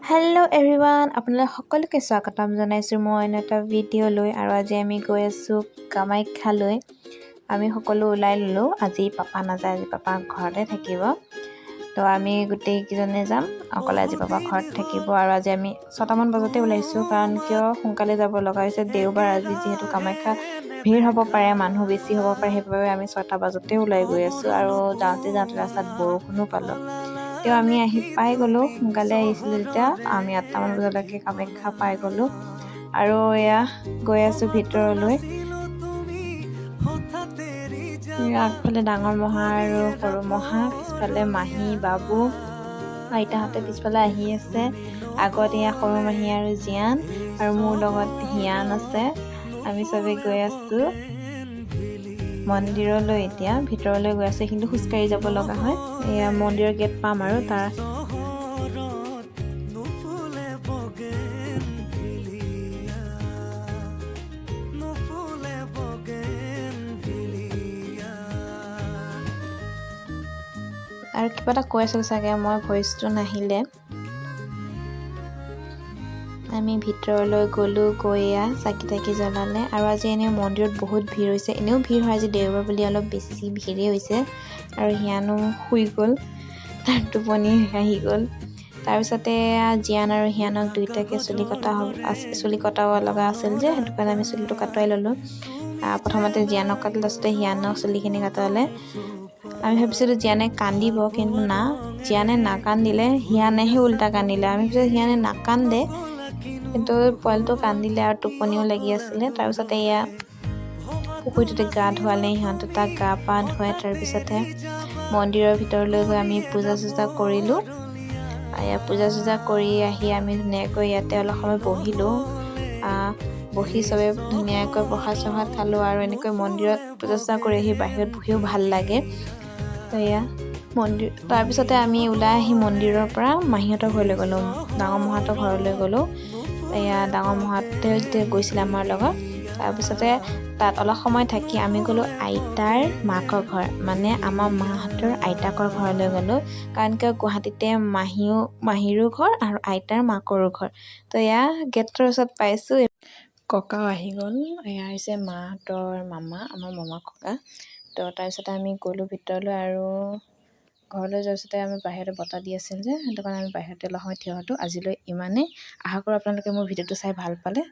Hello' everyone, আপোনালোক সকলোকে স্বাগতম জনাইছোঁ মই অন্য এটা ভিডিঅ' লৈ। আৰু আজি আমি গৈ আছোঁ কামাখ্যালৈ। আমি সকলো ওলাই ল'লোঁ। আজি পাপা নাযায়, আজি পাপা ঘৰতে থাকিব। তো আমি গোটেইকেইজনে যাম। অকলে আজি পাপা ঘৰত থাকিব। আৰু আজি আমি 6টামান বজাতে ওলাইছোঁ, কাৰণ কিয় সোনকালে যাব লগা হৈছে। দেওবাৰ আজি, যিহেতু কামাখ্যা ভিৰ হ'ব পাৰে, মানুহ বেছি হ'ব পাৰে, সেইবাবে আমি 6টা বজাতে ওলাই গৈ আছোঁ। আৰু যাওঁতে ৰাস্তাত বৰষুণো পালোঁ। তেওঁ আমি পাই গ'লোঁ। সোনকালে আহিছিলোঁ যেতিয়া আমি 8টামান বজালৈকে কামাখ্যা পাই গ'লোঁ। আৰু এয়া গৈ আছোঁ ভিতৰলৈ। আগফালে ডাঙৰ মহা আৰু সৰু মহা, পিছফালে মাহী বাবু, আইতাহঁতে পিছফালে আহি আছে। আগত এয়া সৰু মাহী আৰু জীয়ান, আৰু মোৰ লগত হিয়ান আছে। আমি চবেই গৈ আছোঁ মন্দিৰলৈ। এতিয়া ভিতৰলৈ গৈ আছোঁ, কিন্তু খোজকাঢ়ি যাব লগা হয়। এয়া মন্দিৰৰ গেট পাম আৰু তাৰ আৰু কিবা এটা কৈ আছিলোঁ চাগে, মই ভইচটো নাহিলে। আমি ভিতৰলৈ গ'লোঁ। গৈ চাকি তাকি জ্বলালে। আৰু আজি এনেও মন্দিৰত বহুত ভিৰ হৈছে। এনেও ভিৰ হয়, আজি দেওবাৰ বুলি অলপ বেছি ভিৰেই হৈছে। আৰু হিয়ানো শুই গ'ল, তাৰ টোপনি আহি গ'ল। তাৰপিছতে জীয়ান আৰু হিয়ানক দুয়োটাকে চুলি কটাব লগা আছিল যে, সেইটো কাৰণে আমি চুলিটো কটাই ল'লোঁ। প্ৰথমতে জীয়ানক কাটিলে, তাৰপিছতে হিয়ানক চুলিখিনি কটালে। আমি ভাবিছিলোঁ জীয়ানে কান্দিব, কিন্তু না, জীয়ানে নাকান্দিলে, হিয়ানেহে উল্টা কান্দিলে। আমি ভাবিছিলোঁ হিয়ানে নাকান্দে, কিন্তু পোৱালিটো কান্দিলে আৰু টোপনিও লাগি আছিলে। তাৰপিছতে এয়া পুখুৰীটোতে গা ধুৱালে সিহঁতে, তাক গা পা ধুৱাই তাৰপিছতে মন্দিৰৰ ভিতৰলৈ গৈ আমি পূজা চূজা কৰিলোঁ। পূজা চূজা কৰি আহি আমি ধুনীয়াকৈ ইয়াতে অলপ সময় বহিলোঁ। বহি চবে ধুনীয়াকৈ প্ৰসাদ চসাদ খালোঁ। আৰু এনেকৈ মন্দিৰত পূজা চূজা কৰি আহি বাহিৰত বহিও ভাল লাগে। তো এয়া তাৰপিছতে আমি ওলাই আহি মন্দিৰৰ পৰা মাহীহঁতৰ ঘৰলৈ গ'লোঁ, ডাঙৰ মহাহঁতৰ ঘৰলৈ গ'লোঁ। এয়া ডাঙৰ মহাহঁতে গৈছিলে আমাৰ লগত। তাৰপিছতে তাত অলপ সময় থাকি আমি গ'লোঁ আইতাৰ মাকৰ ঘৰ, মানে আমাৰ মাহঁতৰ আইতাকৰ ঘৰলৈ গ'লোঁ। কাৰণ কিয় গুৱাহাটীতে মাহীৰো ঘৰ আৰু আইতাৰ মাকৰো ঘৰ। তো এয়া গেটৰ ওচৰত পাইছোঁ। ককাও আহি গ'ল। এয়া হৈছে মাহঁতৰ মামা, আমাৰ মামা ককা। তো তাৰপিছতে আমি গ'লোঁ ভিতৰলৈ। আৰু ঘৰলৈ যোৱাৰ পিছতে আমি বাহিৰতে বতাহ দি আছিল যে, সেইটো কাৰণে আমি বাহিৰতে অলপ সময় থিয় হ'লোঁ। আজিলৈ ইমানেই। আশা কৰোঁ আপোনালোকে মোৰ ভিডিঅ'টো চাই ভাল পালে।